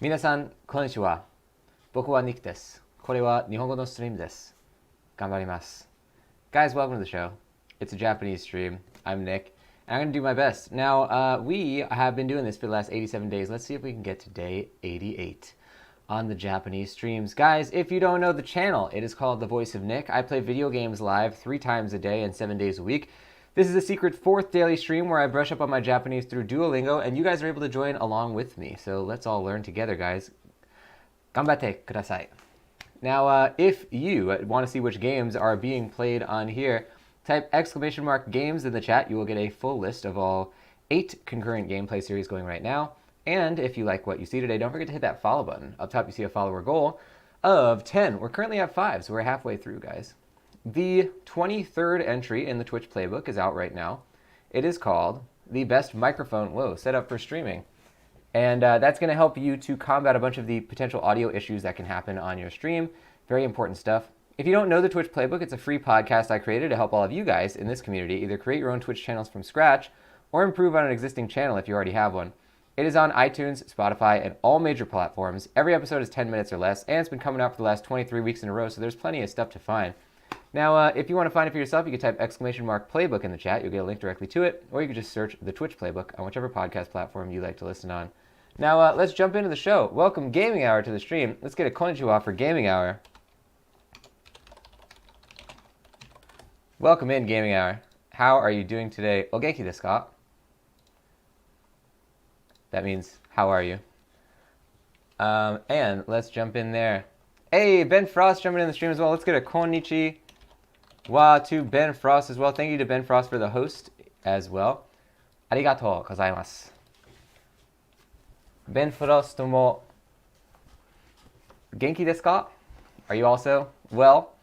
皆さん、こんにちは。僕は Nick です。これは日本語のストリームです。頑張ります。Guys, welcome to the show. It's a Japanese stream. I'm Nick, and I'm going to do my best. Now, we have been doing this for the last 87 days. Let's see if we can get to day 88 on the Japanese streams. Guys, if you don't know the channel, it is called The Voice of Nick. I play video games live 3 times a day and 7 days a week. This is a secret 4th daily stream where I brush up on my Japanese through Duolingo, and you guys are able to join along with me. So let's all learn together, guys. Ganbatte kudasai. Now, if you want to see which games are being played on here, type !games in the chat. You will get a full list of all 8 concurrent gameplay series going right now. And if you like what you see today, don't forget to hit that follow button. Up top, you see a follower goal of 10. We're currently at 5, so we're halfway through, guys. The 23rd entry in the Twitch playbook is out right now. It is called the best microphone set up for streaming. And that's going to help you to combat a bunch of the potential audio issues that can happen on your stream. Very important stuff. If you don't know the Twitch playbook, it's a free podcast I created to help all of you guys in this community either create your own Twitch channels from scratch or improve on an existing channel if you already have one. It is on iTunes, Spotify, and all major platforms. Every episode is 10 minutes or less, and it's been coming out for the last 23 weeks in a row, so there's plenty of stuff to find. Now, if you want to find it for yourself, you can type !playbook in the chat. You'll get a link directly to it, or you can just search the Twitch playbook on whichever podcast platform you like to listen on. Now, let's jump into the show. Welcome Gaming Hour to the stream. Let's get a konnichiwa for Gaming Hour. Welcome in, Gaming Hour. How are you doing today? O genki desu ka? That means, how are you? And let's jump in there. Hey, Ben Frost jumping in the stream as well. Let's get a konnichiwa to Ben Frost as well. Thank you to Ben Frost for the host as well. Arigatou gozaimasu. Ben Frost mo genki desu ka? Are you also well?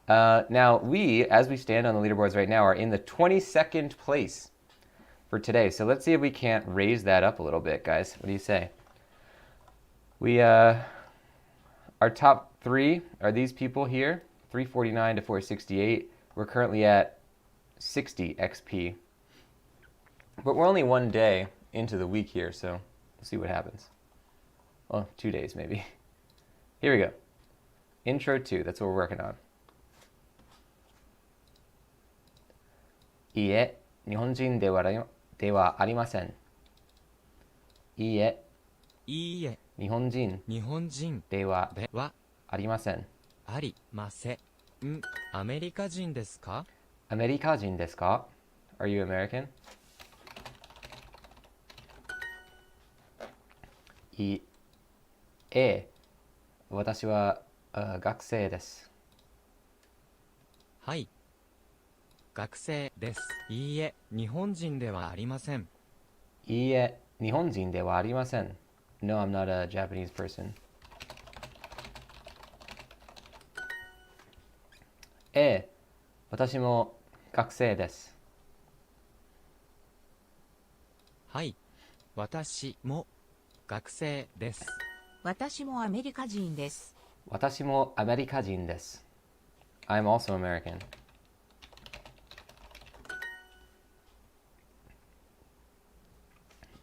Now, as we stand on the leaderboards right now, are in the 22nd place for today. So let's see if we can't raise that up a little bit, guys. What do you say? Our top 3 are these people here, 349 to 468. We're currently at 60 XP. But we're only 1 day into the week here, so we'll see what happens. Well, 2 days maybe. Here we go. Intro 2, that's what we're working on. いいえ、日本人ではありません。いいえ、いいえ、日本人日本人でははありません。ありません。アメリカ人ですか？アメリカ人ですか？ Are you American? いいえ、私は学生です。はい。学生です。いいえ、日本人ではありません。いいえ、日本人ではありません。No, I'm not a Japanese person. 私も学生です。はい。私も学生です。私もアメリカ人です。私もアメリカ人です。I'm also American.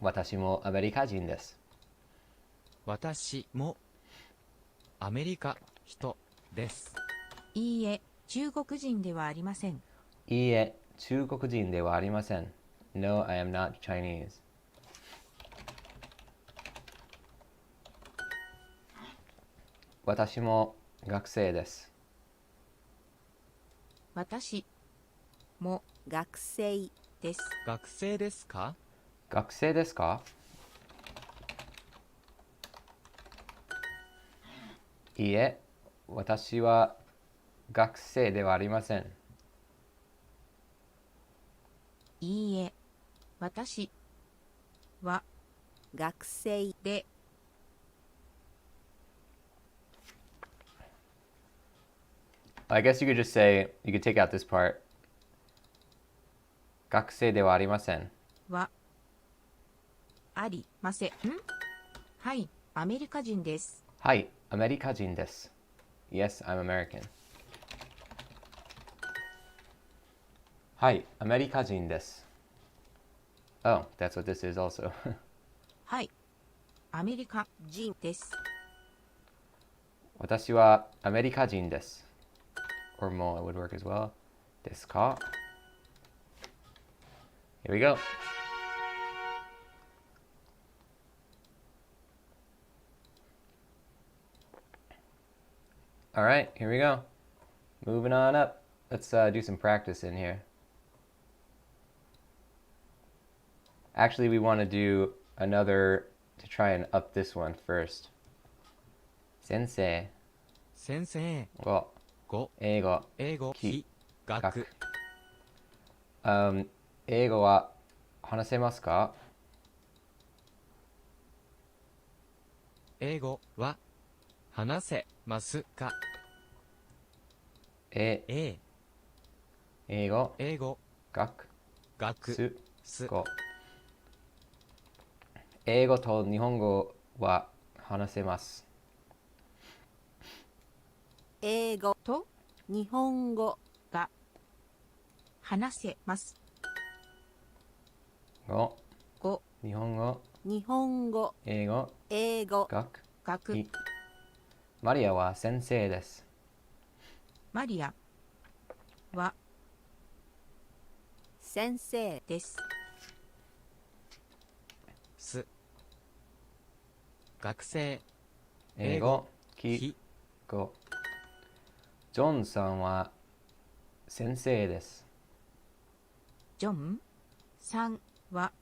私もアメリカ人です。私もアメリカ人です。いいえ、中国人ではありません。いいえ、中国人ではありません。No, I am not Chinese. 私も学生です。私も学生です。学生ですか？学生ですか？いいえ、私は学生ではありません。いいえ、私は学生で I guess you could just say, you could take out this part. 学生ではありません。はありません。はい、アメリカ人です。はい、アメリカ人です。Yes, I'm American. はい、アメリカ人です。Oh, that's what this is also. はい、アメリカ人です。私はアメリカ人です。Or mo would work as well. ですか? Here we go. All right, here we go. Moving on up. Let's do some practice in here. Actually, we want to do another to try and up this one first. 先生先生語語英語英語き学英語は話せますか？英語は話せますか？英語英語学学す語英語と日本語は話せます。英語と日本語が話せます。語語日本語日本語英語英語学学マリアは先生です。マリアは先生です。す学生英語き語ジョンさんは先生です。ジョンさんは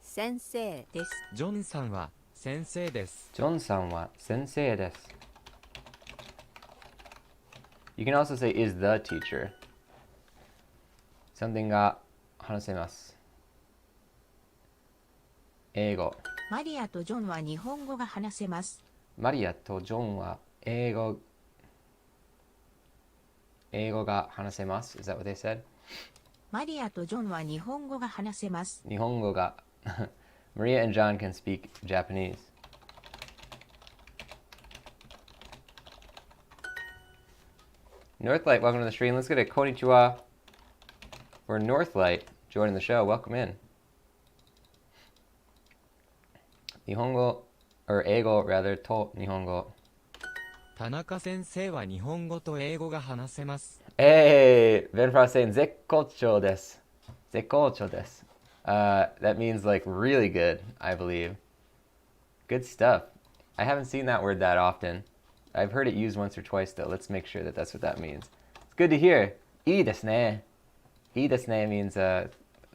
先生です。ジョンさんは先生です。ジョンさんは先生です。You can also say is the teacher. Something が話せます。英語マリアとジョンは日本語が話せます。マリアとジョンは英語が話せます。Is that what they said? マリアとジョンは日本語が話せます。日本語がMaria and John can speak Japanese. Northlight, welcome to the stream. Let's get a konnichiwa for Northlight joining the show. Welcome in. 日本語 or 英語 rather と日本語。田中先生は日本語と英語が話せます。Hey, Venfra saying 絶好調です。絶好調です。That means like really good, I believe. Good stuff. I haven't seen that word that often. I've heard it used once or twice though. Let's make sure that that's what that means. It's good to hear. いいですね。いいですね means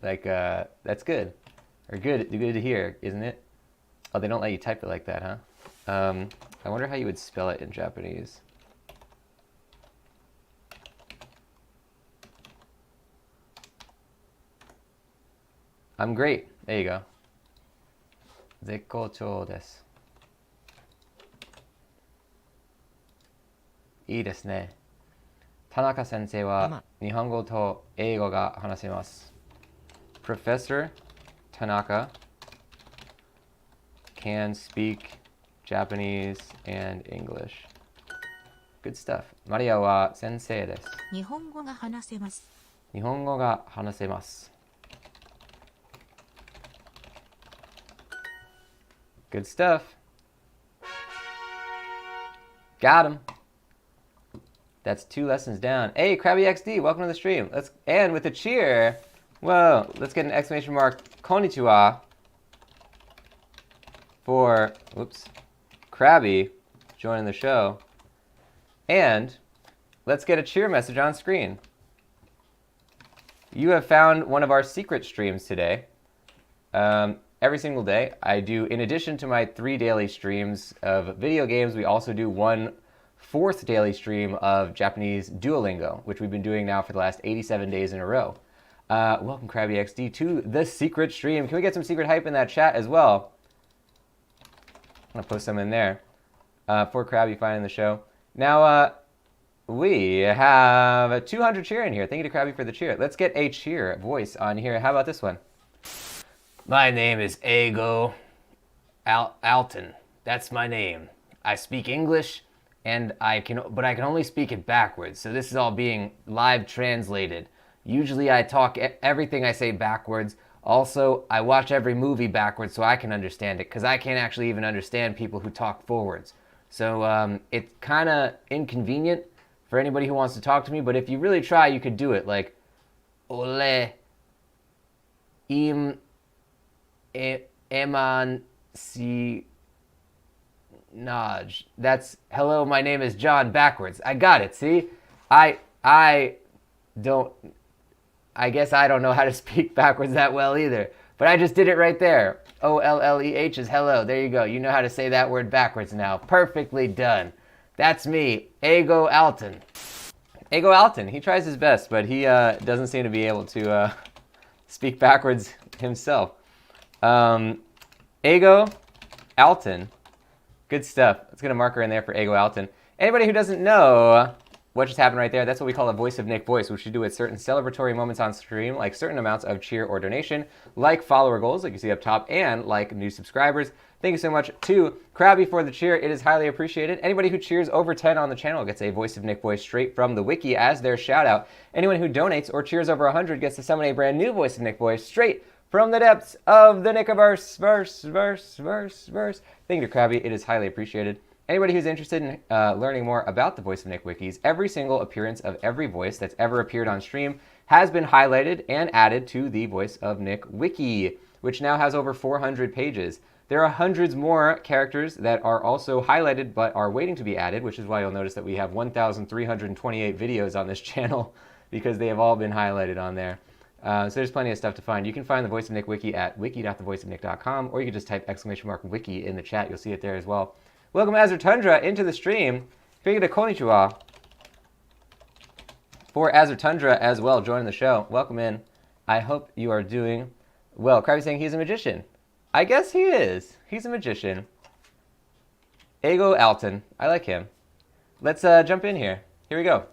that's good. Or good to hear, isn't it? Oh, they don't let you type it like that, huh? I wonder how you would spell it in Japanese. I'm great. There you go. 絶好調です。いいですね。田中先生は日本語と英語が話せます。Professor Tanaka can speak Japanese and English. Good stuff. マリアは先生です。日本語が話せます。日本語が話せます。Good stuff. Got him. That's 2 lessons down. Hey, Krabby XD, welcome to the stream. Let's end with a cheer. Whoa, let's get an exclamation mark. Konnichiwa for, Krabby joining the show. And let's get a cheer message on screen. You have found one of our secret streams today. Every single day, I do, in addition to my 3 daily streams of video games, we also do 1 4th daily stream of Japanese Duolingo, which we've been doing now for the last 87 days in a row. Welcome, Krabby XD, to the secret stream. Can we get some secret hype in that chat as well? I'm going to post some in there for Krabby finding the show. Now, we have 200 cheer in here. Thank you to Krabby for the cheer. Let's get a cheer voice on here. How about this one? My name is Ego Alton. That's my name. I speak English, but I can only speak it backwards. So this is all being live translated. Usually I talk everything I say backwards. Also, I watch every movie backwards so I can understand it, because I can't actually even understand people who talk forwards. So it's kind of inconvenient for anybody who wants to talk to me, but if you really try, you could do it. Like, ole, im, eman, si, naj. That's hello, my name is John backwards. I got it, see? I don't, I guess I don't know how to speak backwards that well either. But I just did it right there. OLLEH is hello. There you go. You know how to say that word backwards now. Perfectly done. That's me, Ego Alton. Ego Alton, he tries his best, but he doesn't seem to be able to speak backwards himself. Ego Alton. Good stuff. Let's get a marker in there for Ego Alton. Anybody who doesn't know what just happened right there, that's what we call a Voice of Nick voice, which we do at certain celebratory moments on stream, like certain amounts of cheer or donation, like follower goals, like you see up top, and like new subscribers. Thank you so much to Krabby for the cheer. It is highly appreciated. Anybody who cheers over 10 on the channel gets a Voice of Nick voice straight from the wiki as their shout out. Anyone who donates or cheers over 100 gets to summon a brand new Voice of Nick voice straight from the depths of the Nickiverse. Verse. Thank you to Krabby. It is highly appreciated. Anybody who's interested in learning more about the Voice of Nick wikis, every single appearance of every voice that's ever appeared on stream has been highlighted and added to the Voice of Nick wiki, which now has over 400 pages. There are hundreds more characters that are also highlighted but are waiting to be added, which is why you'll notice that we have 1,328 videos on this channel because they have all been highlighted on there. So there's plenty of stuff to find. You can find the Voice of Nick wiki at wiki.thevoiceofnick.com, or you can just type !wiki in the chat. You'll see it there as well. Welcome Azure Tundra into the stream. Figure konnichiwa for Azure Tundra as well, joining the show. Welcome in. I hope you are doing well. Krabby saying he's a magician. I guess he is. He's a magician. Ego Alton. I like him. Let's jump in here. Here we go.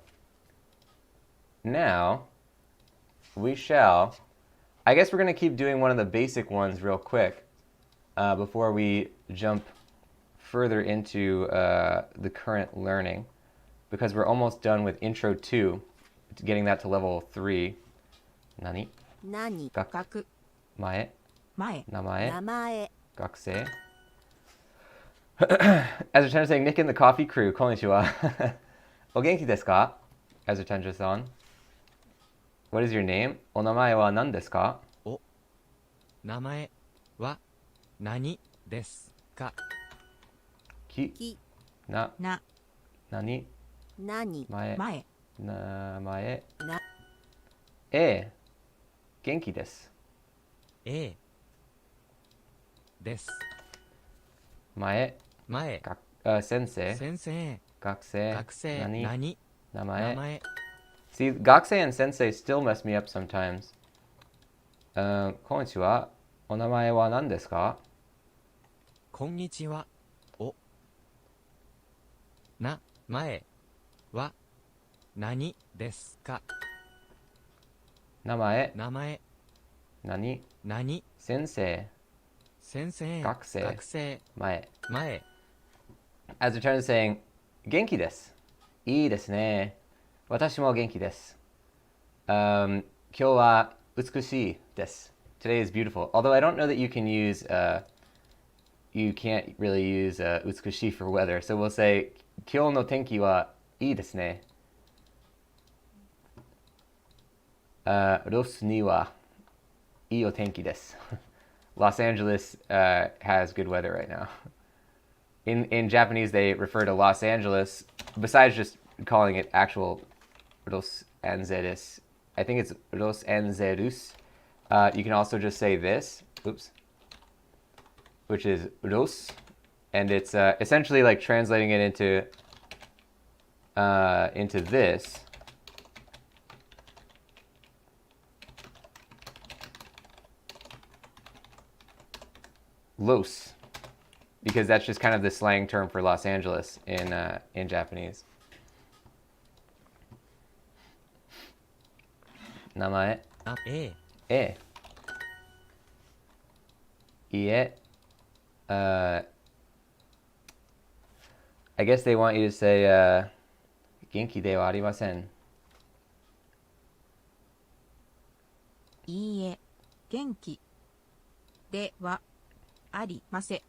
Now, we shall... I guess we're going to keep doing one of the basic ones real quick before we jump further into the current learning, because we're almost done with Intro 2, getting that to level 3. Nani? Nani. Gaku. Mae. Mae. Namae. Namae. Gakusei. As Tundra saying, Nick and the coffee crew, konnichiwa. O genki desu ka? As Tundra-san. What is your name? O namae wa nan desu ka? O namae wa nani desu ka? Ki. Na. Na. Nani. Nani. Mae. Mae. Namae. Na. Genki desu. Desu. Mae. Mae. Sensei. Sensei. Gakusei. Gakusei. Nani. Nani. Namae. Namae. See, Gakusei and Sensei still mess me up sometimes. Konnichiwa. O namae wa nan desu ka? Konnichiwa. O namae wa nani desu ka? Namae. Namae. Nani. Nani. Sensei. Sensei. Gakusei. Gakusei. Mae. Mae. As the turn is saying, genki desu. Ii desu ne. Watashi mo genki desu. Kyou wa utsukushii desu. Today is beautiful. Although I don't know that you can use, you can't really use utsukushii for weather. So we'll say, kyou no tenki wa ii desu ne. Rosu ni wa ii o tenki desu. Los Angeles has good weather right now. In Japanese, they refer to Los Angeles, besides just calling it actual Los Angeles. I think it's Los Angeles. You can also just say this, oops, which is Los, and it's essentially like translating it into this. Los, because that's just kind of the slang term for Los Angeles in Japanese. Namae. I guess they want you to say genki de wa arimasen. いいえ、元気ではありません。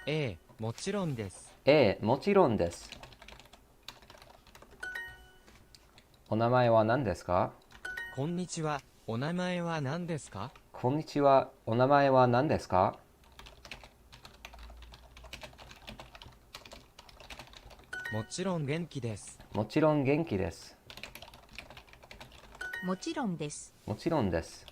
ええ、もちろんです。もちろんです。お名前は何ですか？こんにちは。お名前は何ですか？こんにちは。お名前は何ですか？もちろん元気です。もちろん元気です。もちろんです。もちろんです。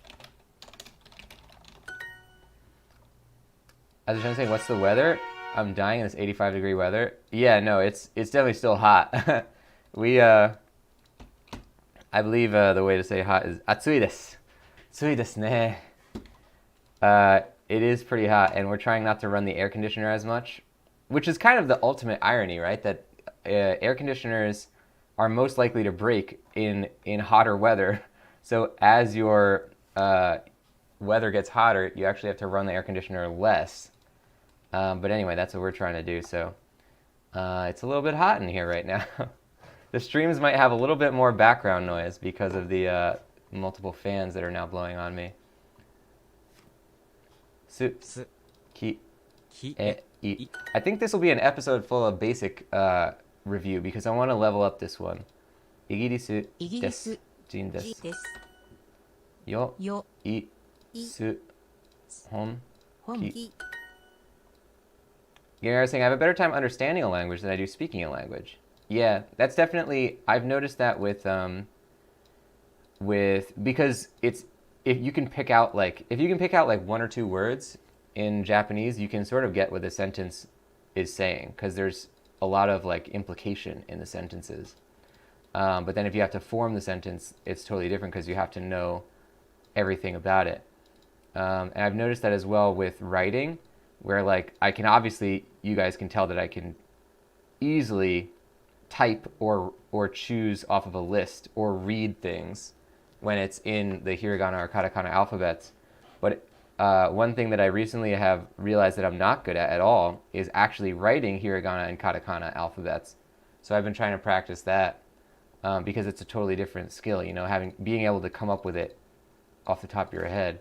As I was saying, what's the weather? I'm dying in this 85-degree weather. Yeah, no, it's definitely still hot. we I believe the way to say hot is 暑いです。暑いですね。It is pretty hot, and we're trying not to run the air conditioner as much, which is kind of the ultimate irony, right? That air conditioners are most likely to break in hotter weather. So as your weather gets hotter, you actually have to run the air conditioner less. But anyway, that's what we're trying to do. So it's a little bit hot in here right now. The streams might have a little bit more background noise because of the multiple fans that are now blowing on me. Su, す、 ki, き、 e, i. I think this will be an episode full of basic review because I want to level up this one. イギリスイギでリスす。人です。です。よ、よ、い、い、す、hon, 本 ki. 気。 You know, I was saying I have a better time understanding a language than I do speaking a language. Yeah, that's definitely. I've noticed that with because it's if you can pick out like one or two words in Japanese, you can sort of get what the sentence is saying because there's a lot of like implication in the sentences. But then if you have to form the sentence, it's totally different because you have to know everything about it. And I've noticed that as well with writing, where like I can obviously, you guys can tell that I can easily type or choose off of a list or read things when it's in the hiragana or katakana alphabets. But one thing that I recently have realized that I'm not good at all is actually writing hiragana and katakana alphabets. So I've been trying to practice that because it's a totally different skill, you know, being able to come up with it off the top of your head.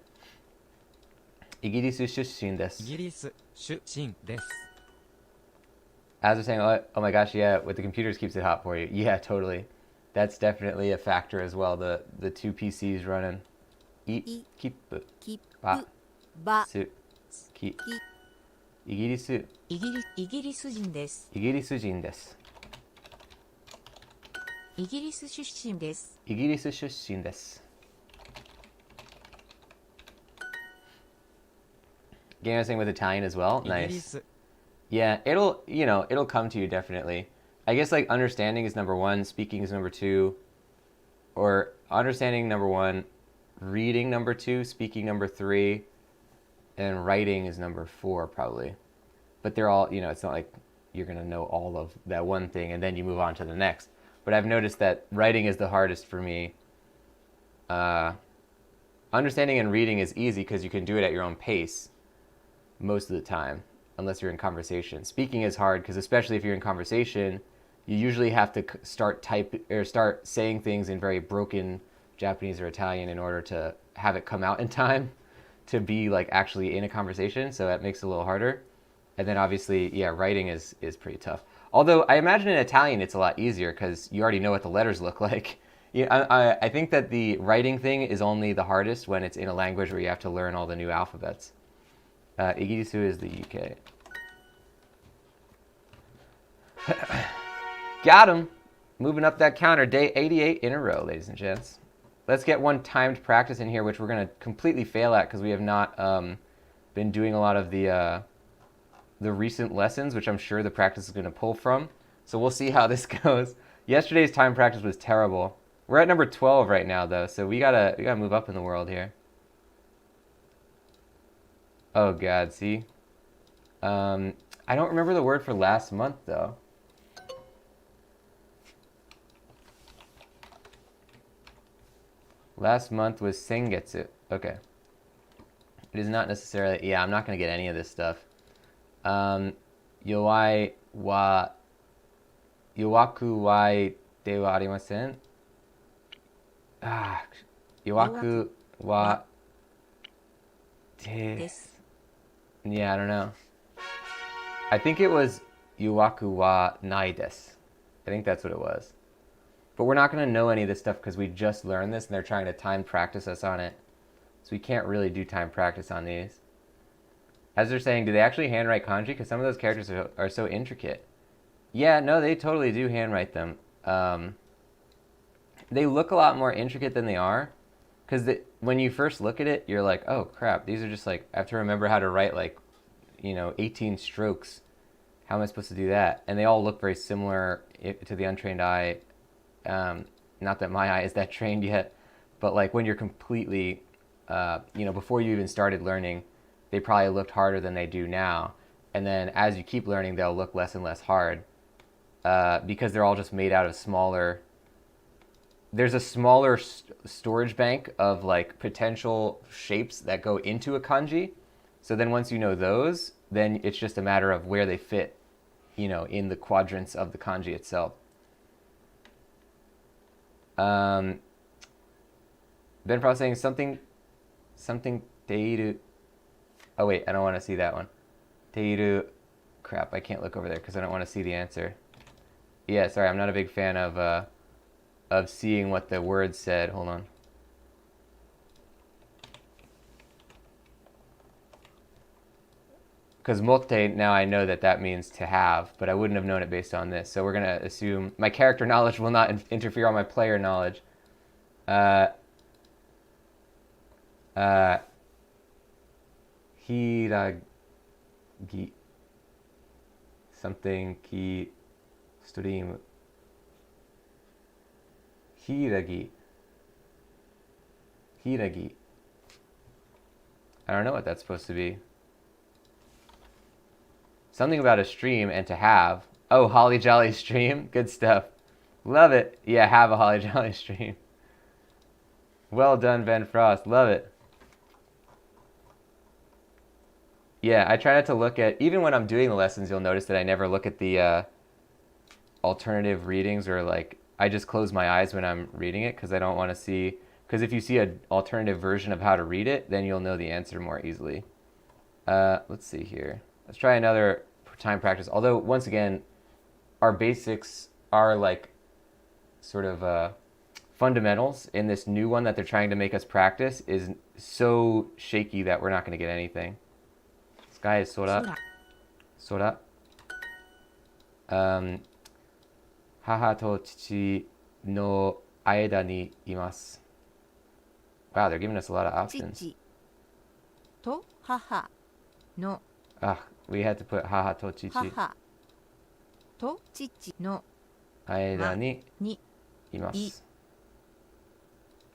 イギリス出身でイす。ギリス出身です。 As we're saying, oh my gosh, yeah, with the computers keeps it hot for you. Yeah, totally. That's definitely a factor as well. The two PCs running. い、キップ、き、ば、ば、す、き。き。イギリス、イギリス人です。イギリス人です。イギリス出身です。イギリス出身です。Game sing with Italian as well. イギリ Nice. ス、 Yeah, it'll come to you definitely. I guess like understanding is number one, speaking is number two, or understanding number one, reading number two, speaking number three, and writing is number four probably. But they're all, it's not like you're gonna know all of that one thing and then you move on to the next. But I've noticed that writing is the hardest for me. Understanding and reading is easy because you can do it at your own pace most of the time, unless you're in conversation. Speaking is hard because especially if you're in conversation, you usually have to start saying things in very broken Japanese or Italian in order to have it come out in time to be like actually in a conversation. So that makes it a little harder. And then obviously, yeah, writing is pretty tough. Although I imagine in Italian it's a lot easier because you already know what the letters look like. Yeah, I think that the writing thing is only the hardest when it's in a language where you have to learn all the new alphabets. Igirisu is the UK. Got him! Moving up that counter, day 88 in a row, ladies and gents. Let's get one timed practice in here, which we're going to completely fail at because we have not been doing a lot of the recent lessons, which I'm sure the practice is going to pull from. So we'll see how this goes. Yesterday's time practice was terrible. We're at number 12 right now, though, so we gotta move up in the world here. Oh God, see? I don't remember the word for last month, though. Last month was sengetsu. Okay. It is not necessarily... Yeah, I'm not going to get any of this stuff. Yowai wa... Yowaku wa de wa arimasen? Yowaku wa... Yeah, I don't know. I think it was yuwaku wa nai desu. I think that's what it was. But we're not going to know any of this stuff because we just learned this and they're trying to time practice us on it. So we can't really do time practice on these. As they're saying, do they actually handwrite kanji? Because some of those characters are so intricate. Yeah, no, they totally do handwrite them. They look a lot more intricate than they are. Because when you first look at it, you're like, oh crap, these are just like, I have to remember how to write like, 18 strokes. How am I supposed to do that? And they all look very similar to the untrained eye. Not that my eye is that trained yet, but like when you're completely, before you even started learning, they probably looked harder than they do now. And then as you keep learning, they'll look less and less hard because they're all just made out of smaller. There's a smaller storage bank of like potential shapes that go into a kanji. So then once you know those, then it's just a matter of where they fit, in the quadrants of the kanji itself. Ben Frost saying something teiru. Oh wait, I don't want to see that one. Teiru. Crap, I can't look over there because I don't want to see the answer. Yeah, sorry, I'm not a big fan of seeing what the word said. Hold on. Because motte, now I know that means to have, but I wouldn't have known it based on this. So we're going to assume my character knowledge will not interfere on my player knowledge. Hiragi. Something ki stream. Hiragi. Hiragi. I don't know what that's supposed to be. Something about a stream and to have. Oh, Holly Jolly stream. Good stuff. Love it. Yeah, have a Holly Jolly stream. Well done, Ben Frost. Love it. Yeah, I try not to look at, even when I'm doing the lessons, you'll notice that I never look at the alternative readings or like, I just close my eyes when I'm reading it because I don't want to see, because if you see an alternative version of how to read it, then you'll know the answer more easily. Let's see here. Let's try another time practice. Although, once again, our basics are like sort of fundamentals in this new one that they're trying to make us practice is so shaky that we're not going to get anything. Sky is sora. Sora. Haha to chichi no aeda ni imasu. Wow, they're giving us a lot of options. 父と母の Ah, we had to put haha to chichi 母と父の aeda ni に imasu.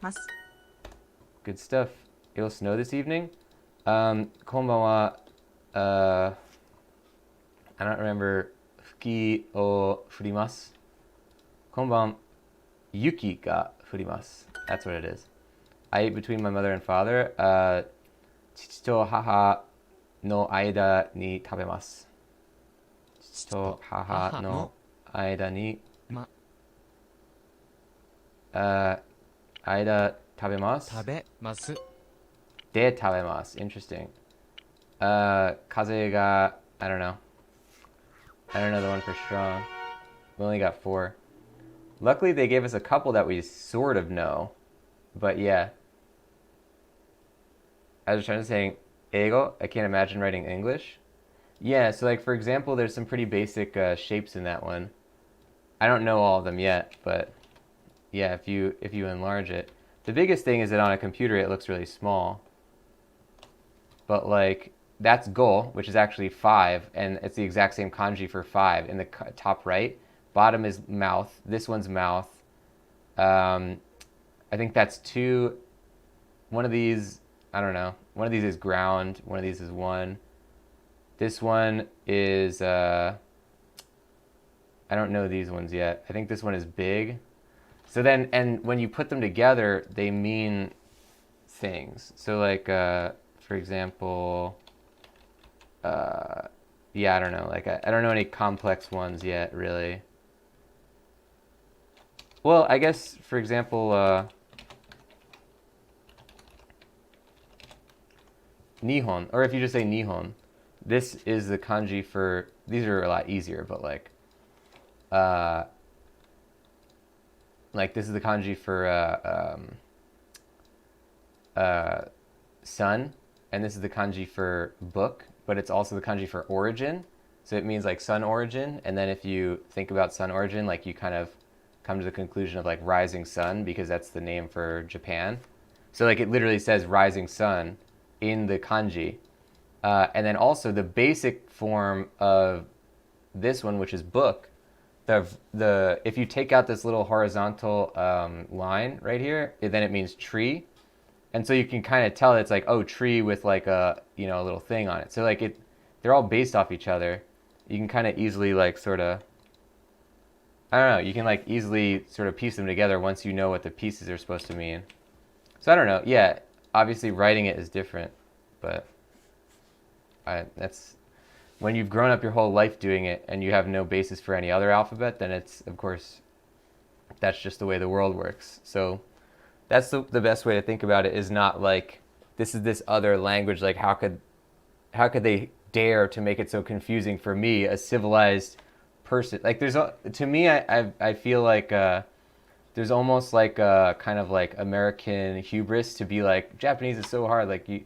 ます。 Good stuff. It'll snow this evening. Konbanwa. I don't remember. Fuki o furimasu. Konban. Yuki ga furimasu. That's what it is. I ate between my mother and father. Chichi to haha no aida ni tabemasu. Chichi to haha no aida ni. Aida tabemasu. 食べます De tabemasu. Interesting. Kaze ga, I don't know. I don't know the one for strong. We only got 4. Luckily, they gave us a couple that we sort of know. But yeah. I was trying to say, eigo, I can't imagine writing English. Yeah, so like for example, there's some pretty basic shapes in that one. I don't know all of them yet, but yeah, if you enlarge it. The biggest thing is that on a computer it looks really small. But like, that's go, which is actually 5, and it's the exact same kanji for 5 in the top right. Bottom is mouth. This one's mouth. I think that's 2. One of these, I don't know. One of these is ground. One of these is 1. This one is, I don't know these ones yet. I think this one is big. So then, and when you put them together, they mean things. So like, for example, yeah, I don't know. Like, I don't know any complex ones yet, really. Well, I guess, for example, Nihon, or if you just say Nihon. this is the kanji for, these are a lot easier, but like this is the kanji for sun, and this is the kanji for book, but it's also the kanji for origin. So it means like sun origin, and then if you think about sun origin, like you kind of come to the conclusion of like rising sun, because that's the name for Japan. So like it literally says rising sun in the kanji. And then also the basic form of this one, which is book, the if you take out this little horizontal line right here, then it means tree. And so you can kind of tell it's like, oh, tree with like a, you know, a little thing on it. So like they're all based off each other. You can kind of easily like sort of, I don't know, you can like easily sort of piece them together once you know what the pieces are supposed to mean. So I don't know. Yeah, obviously writing it is different, but that's when you've grown up your whole life doing it and you have no basis for any other alphabet, then it's, of course, that's just the way the world works. So that's the best way to think about it, is not like this is this other language, like how could they dare to make it so confusing for me, a civilized person. Like there's to me, I feel like there's almost like a kind of like American hubris to be like, Japanese is so hard, like you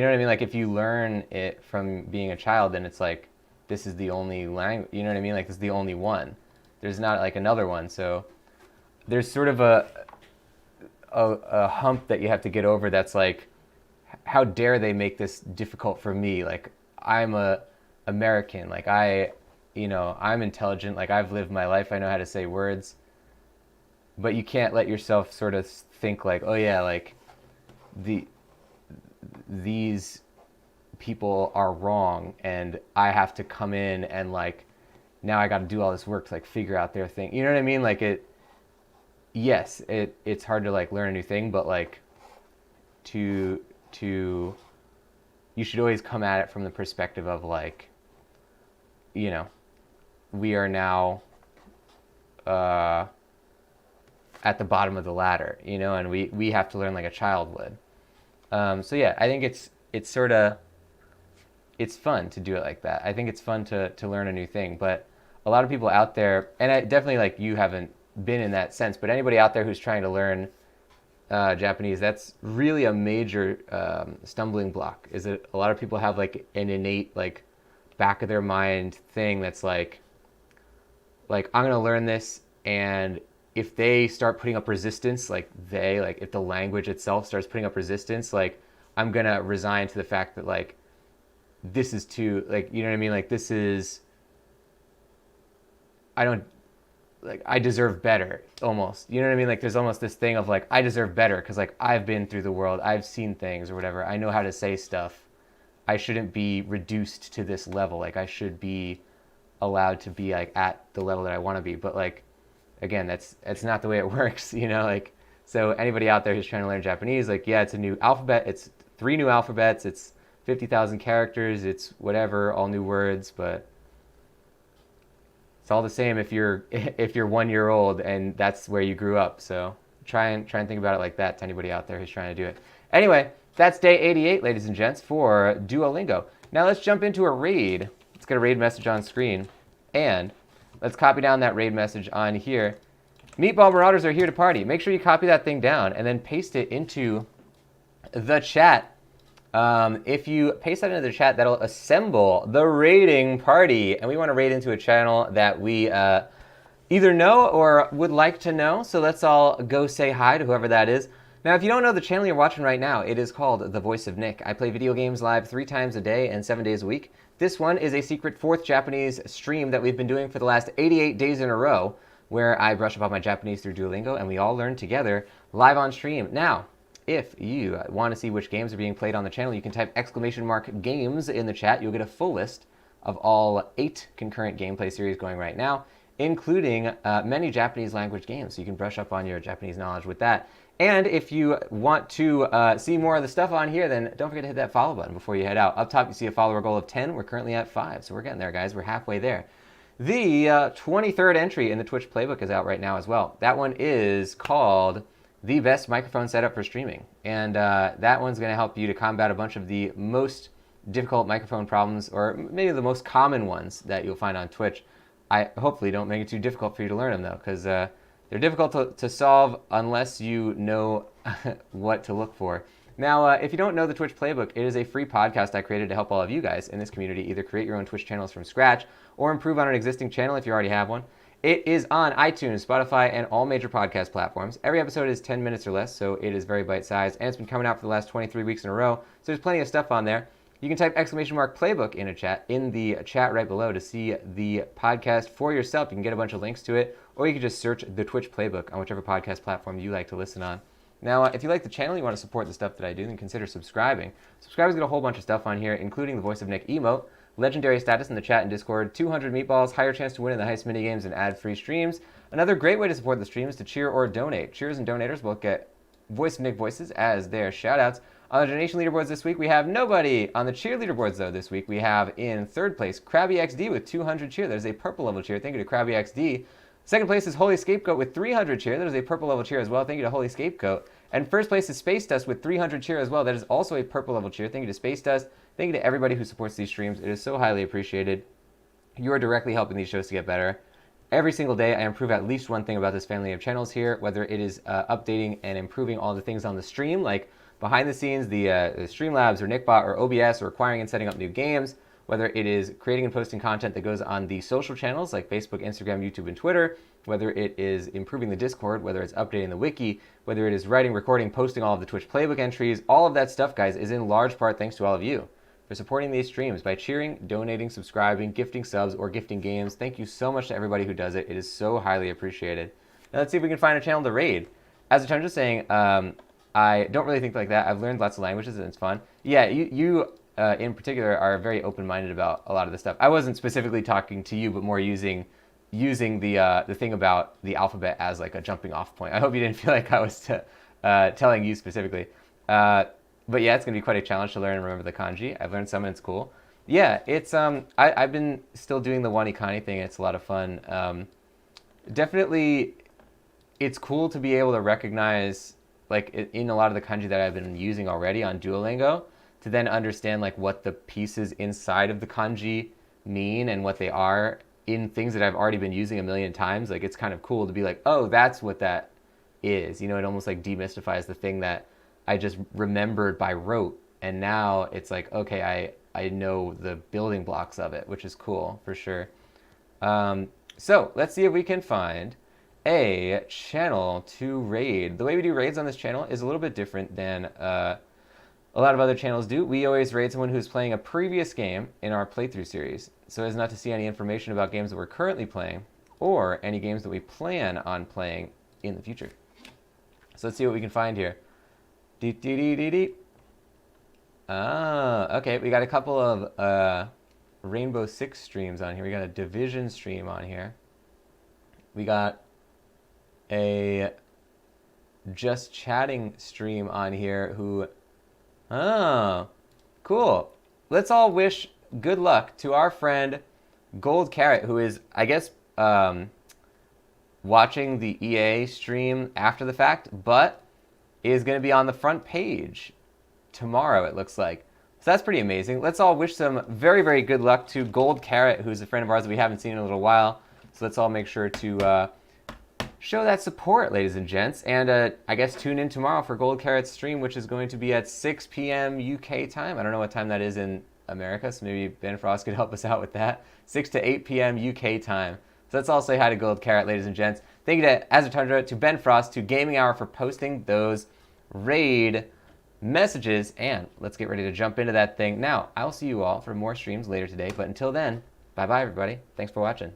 know what I mean? Like if you learn it from being a child, then it's like this is the only language, you know what I mean? Like this is the only one. There's not like another one. So there's sort of a hump that you have to get over, that's like, how dare they make this difficult for me? Like I'm a American, like I'm intelligent, like I've lived my life, I know how to say words. But you can't let yourself sort of think like, oh yeah, like these people are wrong and I have to come in and like now I got to do all this work to like figure out their thing. You know what I mean? Like it's hard to like learn a new thing, but like you should always come at it from the perspective of like, you know, we are now at the bottom of the ladder, you know, and we have to learn like a child would. So yeah, I think it's sort of, it's fun to do it like that. I think it's fun to learn a new thing, but a lot of people out there, and I definitely, like, you haven't been in that sense, but anybody out there who's trying to learn Japanese, that's really a major stumbling block. Is that a lot of people have like an innate like back of their mind thing that's like I'm gonna learn this, and if they start putting up resistance, like if the language itself starts putting up resistance, like I'm gonna resign to the fact that like this is too, like, you know what I mean, like this is, I deserve better, almost. You know what I mean? Like there's almost this thing of like, I deserve better because like I've been through the world, I've seen things or whatever, I know how to say stuff. I shouldn't be reduced to this level. Like I should be allowed to be like at the level that I want to be. But like, again, that's not the way it works, you know? Like, so anybody out there who's trying to learn Japanese, like, yeah, it's a new alphabet. It's 3 new alphabets. It's 50,000 characters. It's whatever, all new words, but it's all the same if you're 1 year old and that's where you grew up. So try and think about it like that to anybody out there who's trying to do it. Anyway, that's day 88, ladies and gents, for Duolingo. Now let's jump into a raid. Let's get a raid message on screen, and let's copy down that raid message on here. Meatball Marauders are here to party. Make sure you copy that thing down and then paste it into the chat. If you paste that into the chat, that'll assemble the raiding party. And we want to raid into a channel that we either know or would like to know. So let's all go say hi to whoever that is. Now, if you don't know the channel you're watching right now, it is called The Voice of Nick. I play video games live 3 times a day and 7 days a week. This one is a secret 4th Japanese stream that we've been doing for the last 88 days in a row, where I brush up on my Japanese through Duolingo, and we all learn together live on stream. Now, if you want to see which games are being played on the channel, you can type !games in the chat. You'll get a full list of all 8 concurrent gameplay series going right now, including many Japanese language games, so you can brush up on your Japanese knowledge with that. And if you want to see more of the stuff on here, then don't forget to hit that follow button before you head out. Up top, you see a follower goal of 10. We're currently at 5, so we're getting there, guys. We're halfway there. The 23rd entry in the Twitch playbook is out right now as well. That one is called The Best Microphone Setup for Streaming. And that one's going to help you to combat a bunch of the most difficult microphone problems, or maybe the most common ones that you'll find on Twitch, I hopefully don't make it too difficult for you to learn them, though, because they're difficult to solve unless you know what to look for. Now, if you don't know the Twitch playbook, it is a free podcast I created to help all of you guys in this community either create your own Twitch channels from scratch or improve on an existing channel if you already have one. It is on iTunes, Spotify, and all major podcast platforms. Every episode is 10 minutes or less, so it is very bite-sized, and it's been coming out for the last 23 weeks in a row, so there's plenty of stuff on there. You can type !playbook in the chat right below to see the podcast for yourself. You can get a bunch of links to it, or you can just search the Twitch playbook on whichever podcast platform you like to listen on. Now, if you like the channel, you want to support the stuff that I do, then consider subscribing. Subscribers get a whole bunch of stuff on here, including the Voice of Nick emote, legendary status in the chat and Discord, 200 meatballs, higher chance to win in the heist minigames, and ad-free streams. Another great way to support the stream is to cheer or donate. Cheers and donators both get Voice of Nick voices as their shoutouts. On the donation leaderboards this week, we have nobody. On the cheer leaderboards, though, this week, we have in third place Krabby XD with 200 cheer. That is a purple level cheer. Thank you to Krabby XD. Second place is Holy Scapegoat with 300 cheer. That is a purple level cheer as well. Thank you to Holy Scapegoat. And first place is Space Dust with 300 cheer as well. That is also a purple level cheer. Thank you to Space Dust. Thank you to everybody who supports these streams. It is so highly appreciated. You are directly helping these shows to get better. Every single day, I improve at least one thing about this family of channels here, whether it is updating and improving all the things on the stream, like behind the scenes, the Streamlabs or Nickbot or OBS, or acquiring and setting up new games, whether it is creating and posting content that goes on the social channels like Facebook, Instagram, YouTube, and Twitter, whether it is improving the Discord, whether it's updating the wiki, whether it is writing, recording, posting all of the Twitch playbook entries, all of that stuff, guys, is in large part thanks to all of you for supporting these streams by cheering, donating, subscribing, gifting subs, or gifting games. Thank you so much to everybody who does it. It is so highly appreciated. Now let's see if we can find a channel to raid. As I'm just saying, I don't really think like that. I've learned lots of languages and it's fun. Yeah, you in particular are very open-minded about a lot of this stuff. I wasn't specifically talking to you, but more using the thing about the alphabet as like a jumping off point. I hope you didn't feel like I was telling you specifically. But yeah, it's going to be quite a challenge to learn and remember the kanji. I've learned some and it's cool. Yeah, it's I've been still doing the wanikani thing. It's a lot of fun. Definitely, it's cool to be able to recognize, like in a lot of the kanji that I've been using already on Duolingo, to then understand like what the pieces inside of the kanji mean and what they are in things that I've already been using a million times. Like it's kind of cool to be like, oh, that's what that is. You know, it almost like demystifies the thing that I just remembered by rote, and now it's like, okay, I know the building blocks of it, which is cool for sure. So let's see if we can find a channel to raid. The way we do raids on this channel is a little bit different than a lot of other channels do. We always raid someone who's playing a previous game in our playthrough series, so as not to see any information about games that we're currently playing or any games that we plan on playing in the future. So let's see what we can find here. Okay, we got a couple of Rainbow Six streams on here. We got a Division stream on here. We got a Just Chatting stream on here who... Oh, cool. Let's all wish good luck to our friend Gold Carrot, who is, I guess, watching the EA stream after the fact, but is going to be on the front page tomorrow, it looks like. So that's pretty amazing. Let's all wish some very, very good luck to Gold Carrot, who's a friend of ours that we haven't seen in a little while. So let's all make sure to show that support, ladies and gents. And I guess tune in tomorrow for Gold Carrot's stream, which is going to be at 6 p.m. UK time. I don't know what time that is in America, so maybe Ben Frost could help us out with that. 6 to 8 p.m. UK time. So let's all say hi to Gold Carrot, ladies and gents. Thank you to Azatundra, to Ben Frost, to Gaming Hour for posting those raid messages. And let's get ready to jump into that thing. Now, I'll see you all for more streams later today. But until then, bye-bye, everybody. Thanks for watching.